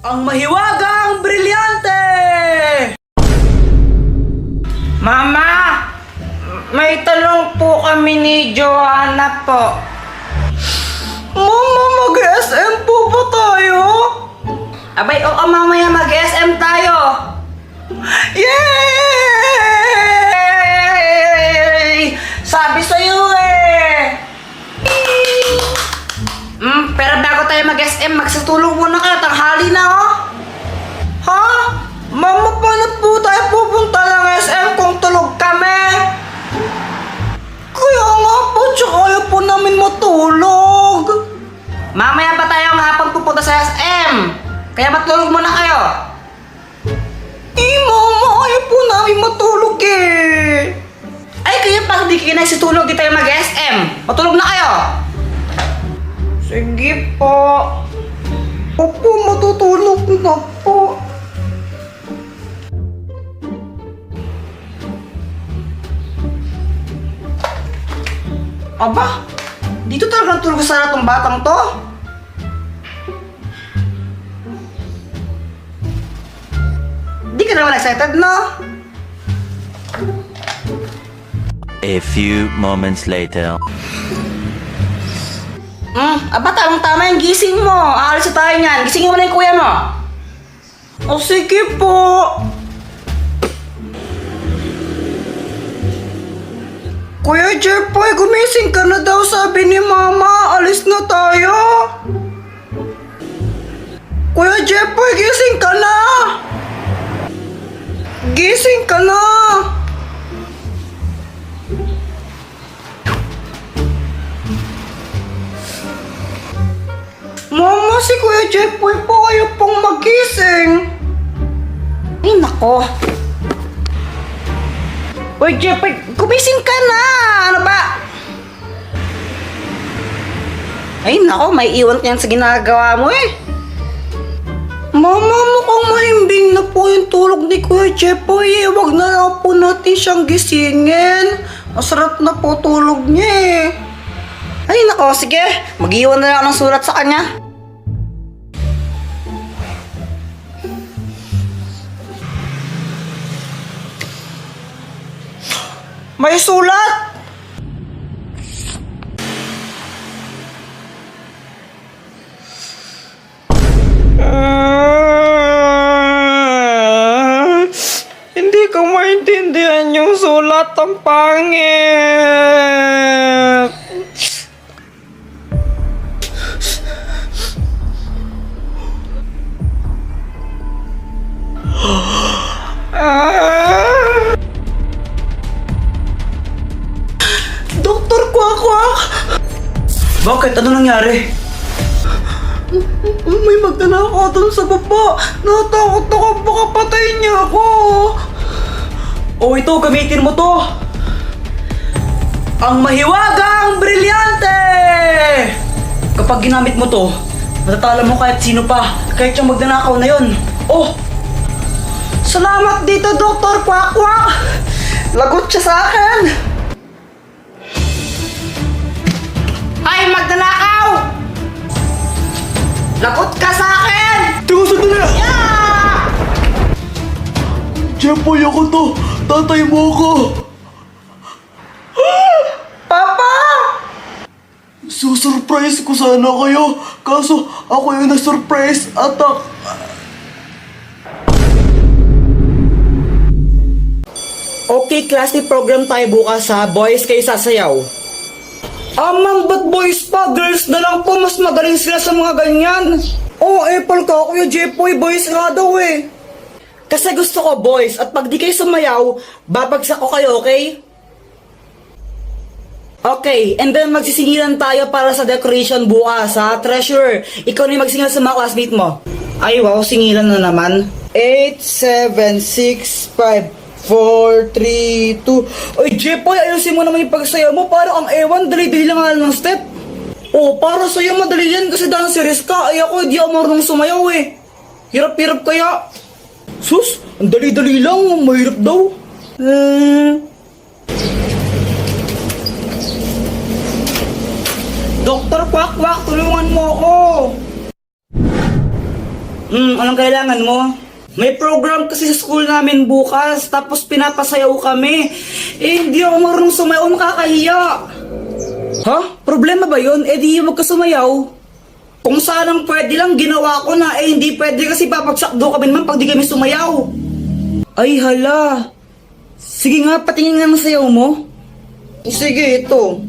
Ang mahiwagang brilyante! Mama! May tanong po kami ni Joanna po. Mama, mag-SM po ba tayo? Abay, oo, mamaya mag-SM tayo. Yay! Sabi sa'yo eh. Pero bago tayo mag-SM, magsatulog muna kayo. Tanghali na oh. Ha? Mama, paano po tayo pupunta ng SM kung tulog kami? Kaya nga po, tsaka ayaw po namin matulog. Mamaya pa tayo ang hapon pupunta sa SM. Kaya matulog muna kayo. Mama, ayaw po namin matulog eh. Ay, kaya pag di kayo nagsitulog, di tayo mag-SM. Matulog na kayo. Sige po. Opo, matutulog na po. Aba, dito talagang tulog sana tong batang to. Di ka naman excited, no? A few moments later. Aba, tamang-tama yung gising mo. Aalis na tayo niyan. Gisingin mo na yung kuya mo. O sige po. Kuya Jeffoy, gumising ka na daw, sabi ni Mama. Alis na tayo. Kuya Jeffoy, gising ka na. Gising ka na. Mama, si Kuya Jeffoy po kayo pong magising. Ay, nako. Uy, Jeffrey, gumising ka na! Ano ba? Ay, nako, may iwan ka yan sa ginagawa mo eh. Mama, mukhang mahimbing na po yung tulog ni Kuya Jeffoy eh. Huwag na lang po natin siyang gisingin. Masarap na po tulog niya eh. Ay, nako, sige. Mag-iwan na lang ako ng sulat sa kanya. May sulat! Hindi ko maintindihan yung sulat, ang pangit. Doktor Kwak-Kwak! Bakit? Ano nangyari? May magnanakaw doon sa baba. Natakot ako, baka patayin niya ako. Oh, ito, gamitin mo to. Ang mahiwagang brilyante! Kapag ginamit mo to, matatala mo kahit sino pa, kahit yung magnanakaw na yun. Oh! Salamat dito, Dr. Kwak-Kwak! Lagot siya sa akin! Ay, magnanakaw! Lagot ka sa akin! Teka, sandali! Yeah! Jeffoy, ako to! Tatay mo ako! Papa! Susurprise ko sana kayo, kaso ako yung na-surprise attack. Okay, class, may program tayo bukas ha. Boys, kayo sasayaw. Ma'am, ba't boys pa? Girls na lang po, mas magaling sila sa mga ganyan. Oh, Apple ka, Kuya Jeffoy, boys nga daw eh. Kasi gusto ko boys, at pag di kayo sumayaw, babagsak ko kayo, okay? Okay, and then magsisingilan tayo para sa decoration bukas ha. Treasure, ikaw na yung magsingilan sa mga classmate mo. Ay wow, singilan na naman. 8, 7, 6, 5, 4, 3, 2... Ay, Jeffoy, ayusin mo naman yung pagsayaw mo. Parang ang ewan, dali-dali lang nga ng step. Oh, para sa'yo madali yan kasi dancerist ka. Ay ako, di ako marunong sumayaw eh. Hirap-hirap kaya. Sus, ang dali-dali lang, mahirap daw. Dr. Kwak-Kwak, tulungan mo ako. Anong kailangan mo? May program kasi sa school namin bukas, tapos pinapasayaw kami. Hindi ako marunong sumayaw, makakahiya. Ha? Problema ba yun? Di wag ka sumayaw. Kung sanang pwede lang, ginawa ko na. Hindi pwede kasi papagsakdo kami naman pag di kami sumayaw. Ay hala. Sige nga, patingin nga ng sayaw mo. Sige, ito.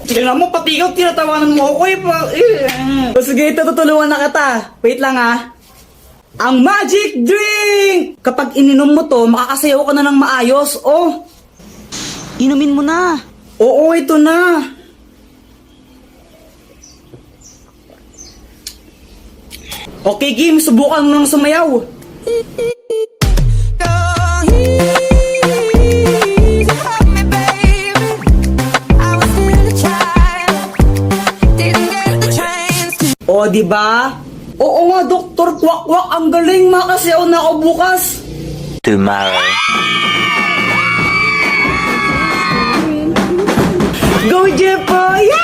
Tingnan mo, pati ikaw, tinatawanan mo ako Sige, ito, tutulungan na kita. Wait lang Ang magic drink! Kapag ininom mo to, makakasayaw ka na ng maayos. Oh! Inumin mo na. Oo, ito na. Okay, Kim, subukan mo nang sumayaw. O, di ba? Oo nga, Dr. Kwak-Kwak, ang galing, makasayaw na ako bukas. Tomorrow. Go, Jepo! Yeah!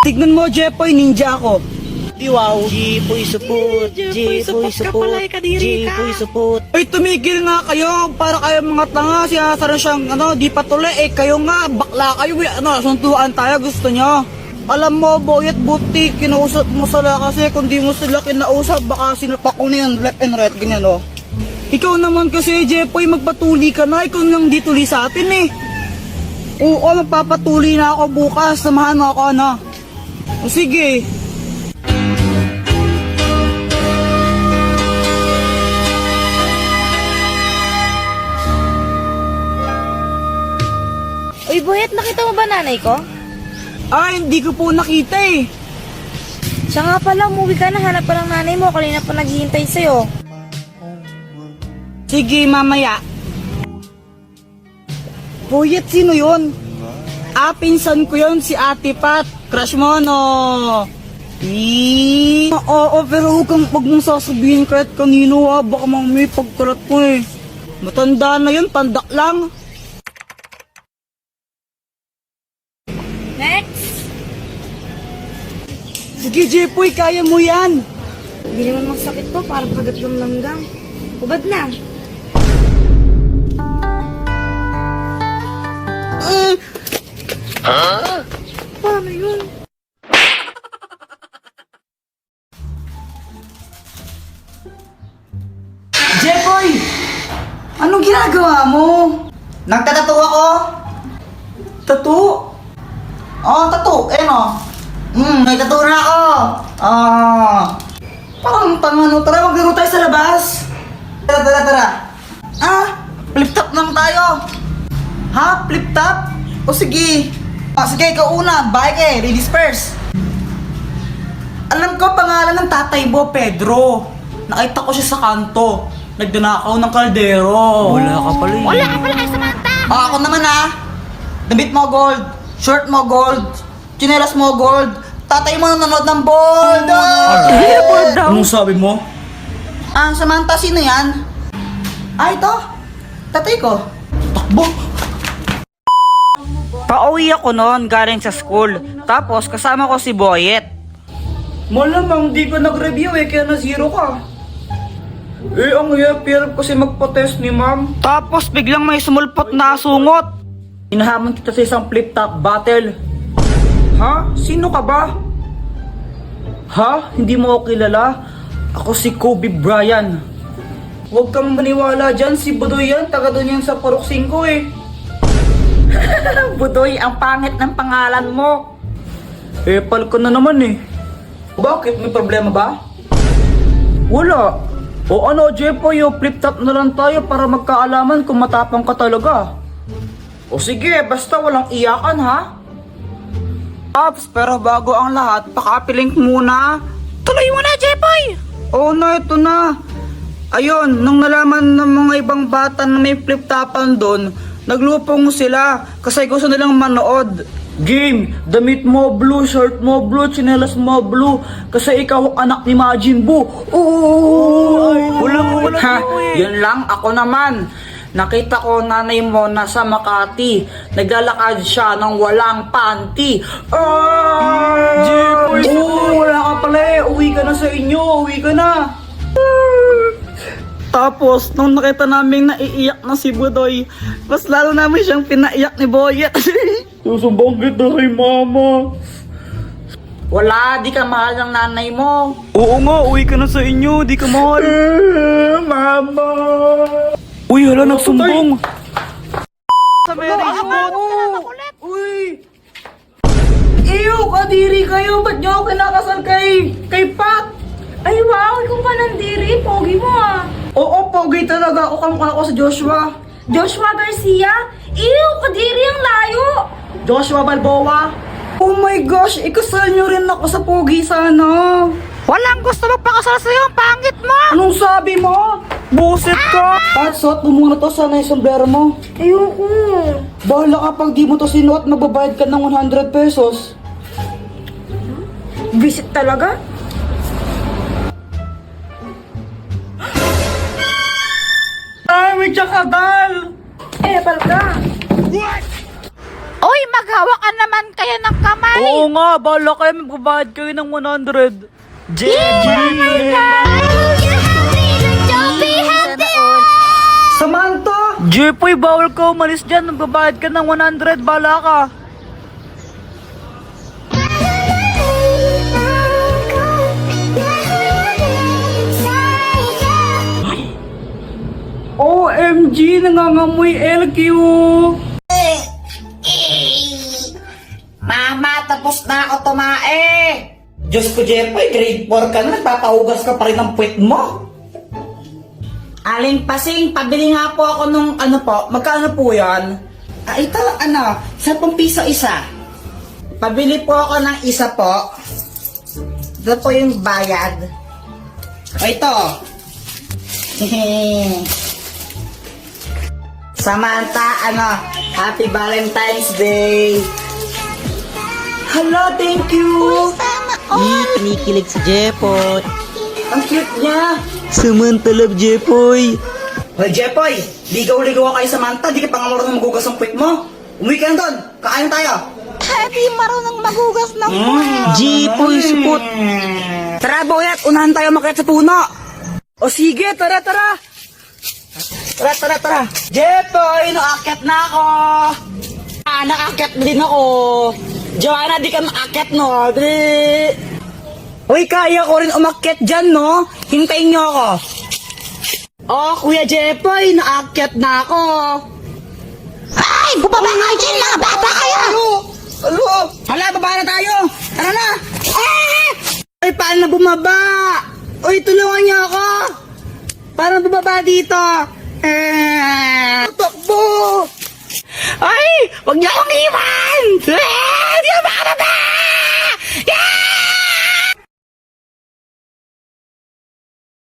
Tignan mo, Jepoy, ninja ako. Wow. Jipoy supot. Jipoy supot. Jipoy supot. Ay, tumigil nga kayo. Para kayo mga tanga. Sinasara siyang, di patuloy. Kayo nga, bakla kayo. Suntuan tayo, gusto nyo. Alam mo, Boyet, buti, kinausap mo sila kasi kung di mo sila kinausap, baka sinapak ko na yan, left and right, ganyan, Ikaw naman kasi, Jepoy, magpatuli ka na. Ikaw nang di tuli sa atin, Oo, magpapatuli na ako bukas. Samahan mo ako, O sige. Uy, Boyet, nakita mo ba nanay ko? Hindi ko po nakita Siya nga pala, umuwi ka na. Hanap pa ng nanay mo. Kanina pa naghihintay sa'yo. Sige, mamaya. Boyet, sino yun? Pinsan ko yun, si Ate Pat. Crush mo, no? Oo, pero huwag mong sasabihin kahit kanino, Baka may pagkalat mo, Matanda na yun, pandak lang. Next! Sige, Jepoy, kaya mo yan. Hindi naman masakit to. Parang pagat ng langgang. Hubad na. Paano yun? Jepoy! Anong ginagawa mo? Nagtatato ako. Tattoo? Tattoo. May tattoo na ako. Parang tanga, Tara, maglaro tayo sa labas. Tara. Flip top lang tayo. Ha? Flip top? O sige. Sige, ikaw una. Bike ladies first. Alam ko pangalan ng tatay mo, Pedro. Nakita ko siya sa kanto. Nagdanakaw ng kaldero. Wala ka pala Wala ka pala kay Samantha! Ako naman damit mo gold, shirt mo gold, tsinelas mo gold, tatay mo nanonood ng bold. Anong sabi mo? Samantha, sino yan? Ito. Tatay ko. Takbo. Pauwi ako noon galing sa school. Tapos kasama ko si Boyet. Malamang di ka nag-review kaya na zero ka. Ang hirap kasi magpa-test ni ma'am. Tapos biglang may sumulpot na sungot. Inahamon kita sa isang flip-top battle. Ha? Sino ka ba? Ha? Hindi mo ako kilala? Ako si Kobe Bryant. Huwag kang maniwala dyan, si Budoy yan. Taga doon yan sa Purok 5 Budoy, ang pangit ng pangalan mo. Pal ko na naman Bakit? May problema ba? Wala. O Jepoy, flip-top na lang tayo para magkaalaman kung matapang ka talaga. O sige, basta walang iyakan ha. Ops, pero bago ang lahat, pakapiling muna. Tuloy mo na, Jepoy! Oo na, ito na. Ayun, nung nalaman ng mga ibang bata na may flip-topan doon, naglupong sila kasi gusto nilang manood. Game, damit mo blue, shirt mo blue, tsinelas mo blue, kasi ikaw ang anak ni Majin Buu. Oo! Wala Ha, eh. yun lang, ako naman. Nakita ko nanay mo nasa Makati. Naglalakad siya ng walang panty. Jepoy, wala ka pala eh. Uwi ka na sa inyo, uwi ka na. Tapos, nung nakita namin naiiyak na si Budoy, mas lalo namin siyang pinaiyak ni Boyet. Susumbong kita kay mama. Wala, di ka mahal ng nanay mo. Oo nga, uwi ka na sa inyo, di ka mahal. Mama! Uy, hala, nagsumbong. Sa Mary Spot. Uy! Iyo, kadiri kayo! Ba't niyo ako kinakasal kay Pat? Ay, wow, ikaw pa nandiri. Pogi mo ah. Oo, pogi talaga ako. Kamukha ko sa Joshua. Joshua Garcia? Ew, kadiri ang layo. Joshua Balboa. Oh my gosh, ikasal niyo rin ako sa pogi sana. Walang gusto magpakasal sa'yo. Ang pangit mo. Anong sabi mo? Buset ka. Pat, suot mo muna to. Sana yung sombrero mo. Ayoko. Bahala ka pag di mo to sinuot, magbabayad ka ng 100 pesos. Visit talaga? Ay, may tsakadal! Epal ka. Oy, maghawa ka naman kayo ng kamay. Oo nga, bahala kayo, magbabayad kayo ng 100. Samantha! Jepoy, bawal ka umalis dyan, magbabayad ka ng 100, bahala ka. OMG, nangangamoy LQ! Mama, tapos na ako tumae. Diyos ko, Jepoy, grade 4 ka na, nagpapahugas ka pa rin ng puwet mo. Aling Pasing, pabili nga po ako nung ano po. Magkano po yan? Ito, 10 piso isa. Pabili po ako ng isa po. Ito po yung bayad. O ito. Samantha, Happy Valentine's Day. Hala, thank you! Kinikilig si Jepoy. Ang cute niya! Samantalab, Jepoy. Well, Jepoy, ligaw-ligaw ka kay Samantha, di ka pa nga marunong magugas ng puwet mo. Umuwi ka na doon, kakain tayo. Hindi marunong magugas ng Jepoy, spot. Tara, Boyet, unahan tayo makiat sa puno. O sige, tara. Tara. Jepoy, naakyat na ako. Naakyat din ako. Joanna, di ka maakyat, no? Di. Uy, kaya ko rin umakyat dyan, no? Hintayin niyo ako. Oh, Kuya Jepoy, naakyat na ako. Ay, bubaba nga dyan, mga bata kayo. Alo! Hala, baba na tayo! Tara na! Ay, paano bumaba? Uy, tulungan niyo ako! Paano bumaba dito? Takbo! Ay! Huwag niyo akong iwan!